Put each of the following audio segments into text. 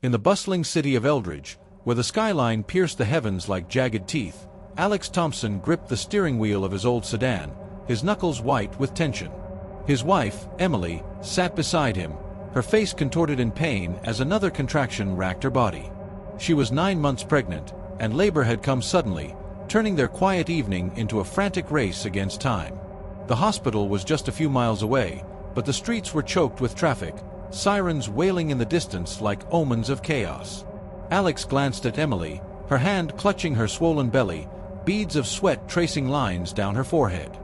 In the bustling city of Eldridge, where the skyline pierced the heavens like jagged teeth, Alex Thompson gripped the steering wheel of his old sedan, his knuckles white with tension. His wife, Emily, sat beside him, her face contorted in pain as another contraction racked her body. She was 9 months pregnant, and labor had come suddenly, turning their quiet evening into a frantic race against time. The hospital was just a few miles away, but the streets were choked with traffic, sirens wailing in the distance like omens of chaos. Alex glanced at Emily, her hand clutching her swollen belly, beads of sweat tracing lines down her forehead.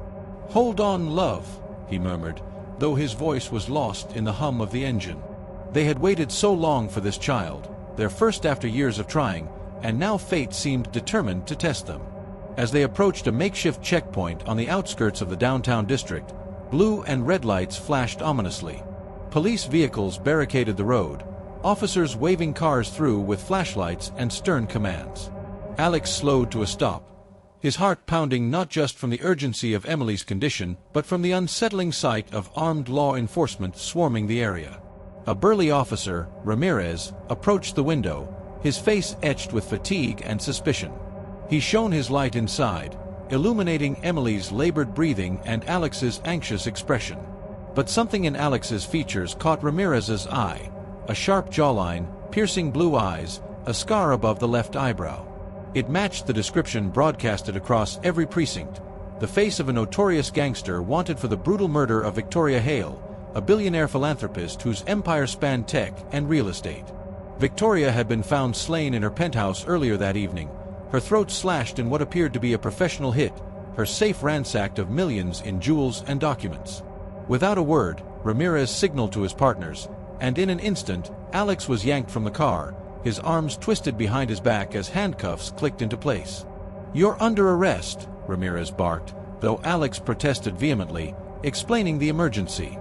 "Hold on, love," he murmured, though his voice was lost in the hum of the engine. They had waited so long for this child, their first after years of trying, and now fate seemed determined to test them. As they approached a makeshift checkpoint on the outskirts of the downtown district, blue and red lights flashed ominously. Police vehicles barricaded the road, officers waving cars through with flashlights and stern commands. Alex slowed to a stop, his heart pounding not just from the urgency of Emily's condition, but from the unsettling sight of armed law enforcement swarming the area. A burly officer, Ramirez, approached the window, his face etched with fatigue and suspicion. He shone his light inside, illuminating Emily's labored breathing and Alex's anxious expression. But something in Alex's features caught Ramirez's eye, a sharp jawline, piercing blue eyes, a scar above the left eyebrow. It matched the description broadcasted across every precinct, the face of a notorious gangster wanted for the brutal murder of Victoria Hale, a billionaire philanthropist whose empire spanned tech and real estate. Victoria had been found slain in her penthouse earlier that evening, her throat slashed in what appeared to be a professional hit, her safe ransacked of millions in jewels and documents. Without a word, Ramirez signaled to his partners, and in an instant, Alex was yanked from the car, his arms twisted behind his back as handcuffs clicked into place. "You're under arrest," Ramirez barked, though Alex protested vehemently, explaining the emergency.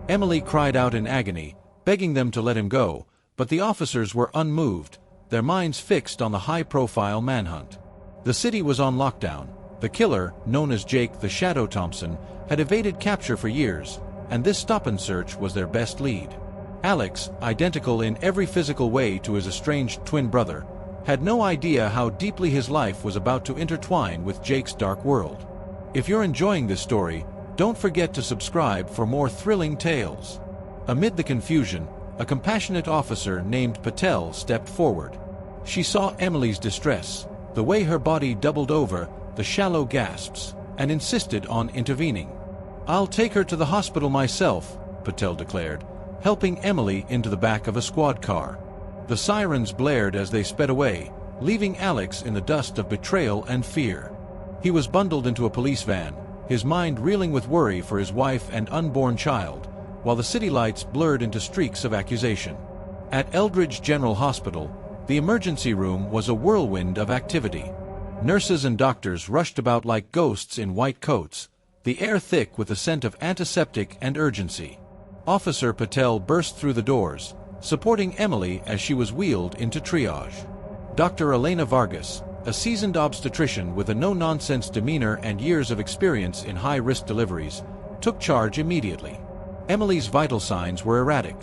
Emily cried out in agony, begging them to let him go, but the officers were unmoved, their minds fixed on the high-profile manhunt. The city was on lockdown. The killer, known as Jake the Shadow Thompson, had evaded capture for years, and this stop-and-search was their best lead. Alex, identical in every physical way to his estranged twin brother, had no idea how deeply his life was about to intertwine with Jake's dark world. If you're enjoying this story, don't forget to subscribe for more thrilling tales. Amid the confusion, a compassionate officer named Patel stepped forward. She saw Emily's distress, the way her body doubled over, the shallow gasps, and insisted on intervening. "I'll take her to the hospital myself," Patel declared, helping Emily into the back of a squad car. The sirens blared as they sped away, leaving Alex in the dust of betrayal and fear. He was bundled into a police van, his mind reeling with worry for his wife and unborn child, while the city lights blurred into streaks of accusation. At Eldridge General Hospital, the emergency room was a whirlwind of activity. Nurses and doctors rushed about like ghosts in white coats, the air thick with the scent of antiseptic and urgency. Officer Patel burst through the doors, supporting Emily as she was wheeled into triage. Dr. Elena Vargas, a seasoned obstetrician with a no-nonsense demeanor and years of experience in high-risk deliveries, took charge immediately. Emily's vital signs were erratic.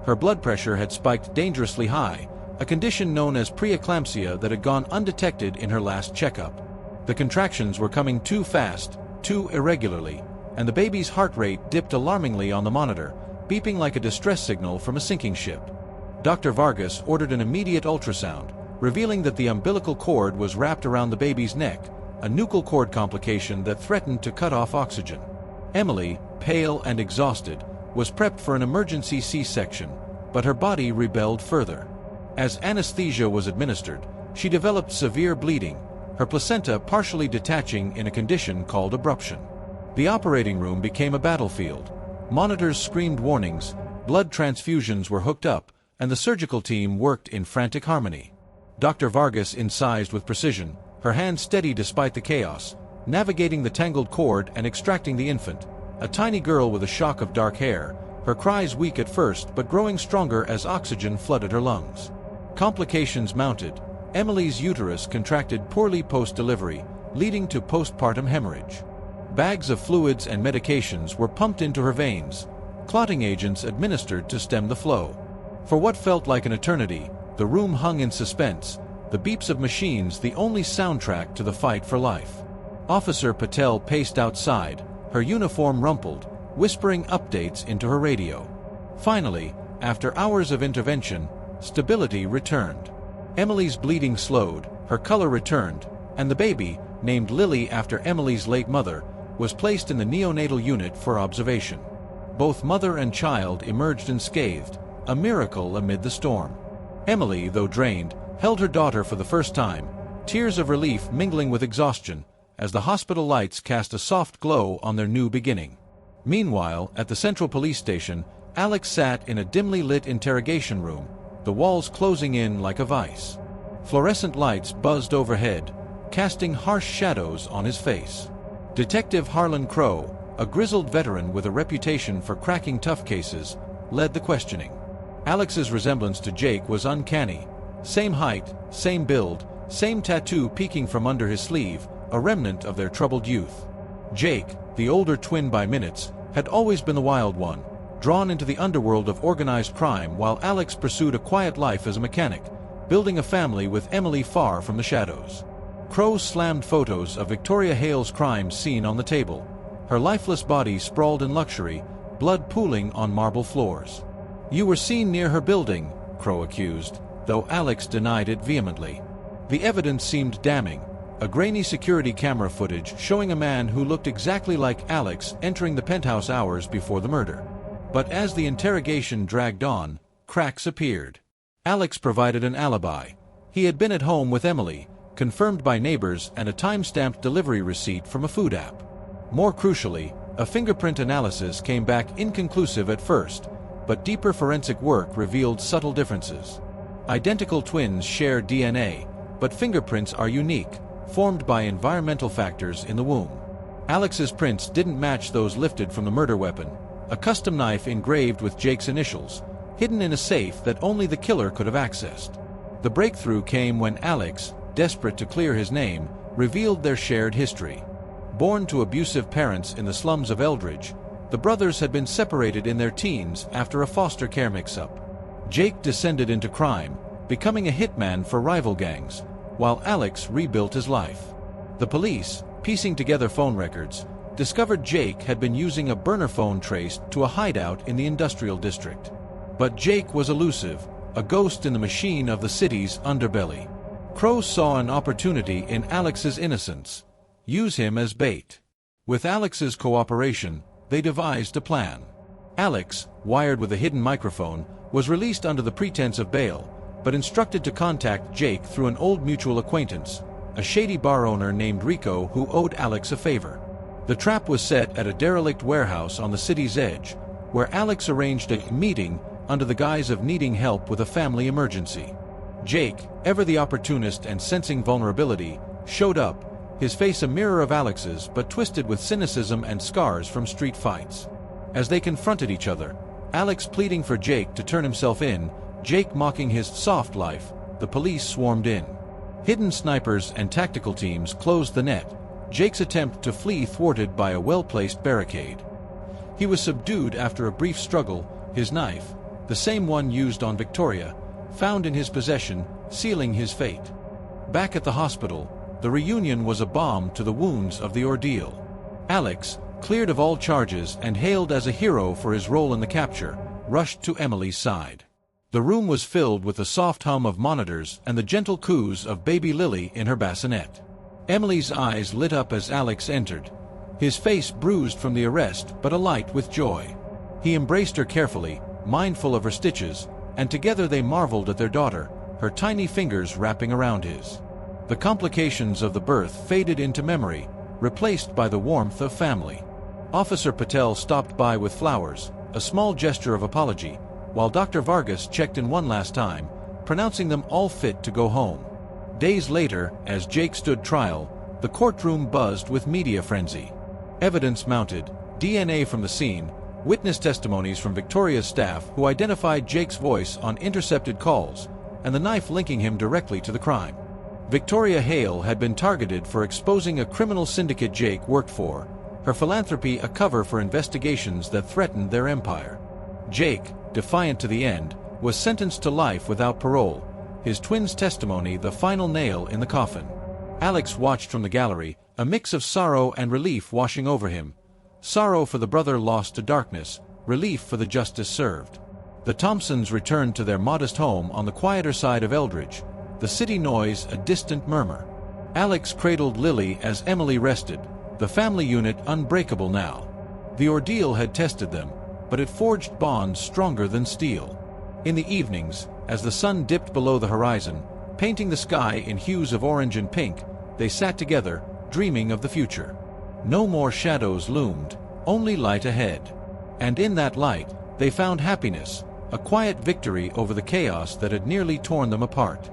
Her blood pressure had spiked dangerously high, a condition known as preeclampsia that had gone undetected in her last checkup. The contractions were coming too fast, too irregularly, and the baby's heart rate dipped alarmingly on the monitor, beeping like a distress signal from a sinking ship. Dr. Vargas ordered an immediate ultrasound, revealing that the umbilical cord was wrapped around the baby's neck, a nuchal cord complication that threatened to cut off oxygen. Emily, pale and exhausted, was prepped for an emergency C-section, but her body rebelled further. As anesthesia was administered, she developed severe bleeding, her placenta partially detaching in a condition called abruption. The operating room became a battlefield. Monitors screamed warnings, blood transfusions were hooked up, and the surgical team worked in frantic harmony. Dr. Vargas incised with precision, her hands steady despite the chaos, navigating the tangled cord and extracting the infant, a tiny girl with a shock of dark hair, her cries weak at first but growing stronger as oxygen flooded her lungs. Complications mounted. Emily's uterus contracted poorly post-delivery, leading to postpartum hemorrhage. Bags of fluids and medications were pumped into her veins, clotting agents administered to stem the flow. For what felt like an eternity, the room hung in suspense, the beeps of machines the only soundtrack to the fight for life. Officer Patel paced outside, her uniform rumpled, whispering updates into her radio. Finally, after hours of intervention, stability returned. Emily's bleeding slowed, her color returned, and the baby, named Lily after Emily's late mother, was placed in the neonatal unit for observation. Both mother and child emerged unscathed, a miracle amid the storm. Emily, though drained, held her daughter for the first time, tears of relief mingling with exhaustion, as the hospital lights cast a soft glow on their new beginning. Meanwhile, at the Central Police Station, Alex sat in a dimly lit interrogation room, the walls closing in like a vice. Fluorescent lights buzzed overhead, casting harsh shadows on his face. Detective Harlan Crowe, a grizzled veteran with a reputation for cracking tough cases, led the questioning. Alex's resemblance to Jake was uncanny. Same height, same build, same tattoo peeking from under his sleeve, a remnant of their troubled youth. Jake, the older twin by minutes, had always been the wild one, drawn into the underworld of organized crime, while Alex pursued a quiet life as a mechanic, building a family with Emily far from the shadows. Crowe slammed photos of Victoria Hale's crime scene on the table, her lifeless body sprawled in luxury, blood pooling on marble floors. "You were seen near her building," Crowe accused, though Alex denied it vehemently. The evidence seemed damning, a grainy security camera footage showing a man who looked exactly like Alex entering the penthouse hours before the murder. But as the interrogation dragged on, cracks appeared. Alex provided an alibi. He had been at home with Emily, confirmed by neighbors, and a time-stamped delivery receipt from a food app. More crucially, a fingerprint analysis came back inconclusive at first, but deeper forensic work revealed subtle differences. Identical twins share DNA, but fingerprints are unique, formed by environmental factors in the womb. Alex's prints didn't match those lifted from the murder weapon, a custom knife engraved with Jake's initials, hidden in a safe that only the killer could have accessed. The breakthrough came when Alex, desperate to clear his name, revealed their shared history. Born to abusive parents in the slums of Eldridge, the brothers had been separated in their teens after a foster care mix-up. Jake descended into crime, becoming a hitman for rival gangs, while Alex rebuilt his life. The police, piecing together phone records, discovered Jake had been using a burner phone traced to a hideout in the industrial district. But Jake was elusive, a ghost in the machine of the city's underbelly. Crowe saw an opportunity in Alex's innocence. Use him as bait. With Alex's cooperation, they devised a plan. Alex, wired with a hidden microphone, was released under the pretense of bail, but instructed to contact Jake through an old mutual acquaintance, a shady bar owner named Rico who owed Alex a favor. The trap was set at a derelict warehouse on the city's edge, where Alex arranged a meeting under the guise of needing help with a family emergency. Jake, ever the opportunist and sensing vulnerability, showed up, his face a mirror of Alex's but twisted with cynicism and scars from street fights. As they confronted each other, Alex pleading for Jake to turn himself in, Jake mocking his soft life, the police swarmed in. Hidden snipers and tactical teams closed the net, Jake's attempt to flee thwarted by a well-placed barricade. He was subdued after a brief struggle, his knife, the same one used on Victoria, found in his possession, sealing his fate. Back at the hospital, the reunion was a balm to the wounds of the ordeal. Alex, cleared of all charges and hailed as a hero for his role in the capture, rushed to Emily's side. The room was filled with the soft hum of monitors and the gentle coos of baby Lily in her bassinet. Emily's eyes lit up as Alex entered, his face bruised from the arrest but alight with joy. He embraced her carefully, mindful of her stitches, and together they marveled at their daughter, her tiny fingers wrapping around his. The complications of the birth faded into memory, replaced by the warmth of family. Officer Patel stopped by with flowers, a small gesture of apology, while Dr. Vargas checked in one last time, pronouncing them all fit to go home. Days later, as Jake stood trial, the courtroom buzzed with media frenzy. Evidence mounted, DNA from the scene, witness testimonies from Victoria's staff who identified Jake's voice on intercepted calls, and the knife linking him directly to the crime. Victoria Hale had been targeted for exposing a criminal syndicate Jake worked for, her philanthropy a cover for investigations that threatened their empire. Jake, defiant to the end, was sentenced to life without parole, his twin's testimony the final nail in the coffin. Alex watched from the gallery, a mix of sorrow and relief washing over him. Sorrow for the brother lost to darkness, relief for the justice served. The Thompsons returned to their modest home on the quieter side of Eldridge, the city noise a distant murmur. Alex cradled Lily as Emily rested, the family unit unbreakable now. The ordeal had tested them, but it forged bonds stronger than steel. In the evenings, as the sun dipped below the horizon, painting the sky in hues of orange and pink, they sat together, dreaming of the future. No more shadows loomed, only light ahead. And in that light, they found happiness, a quiet victory over the chaos that had nearly torn them apart.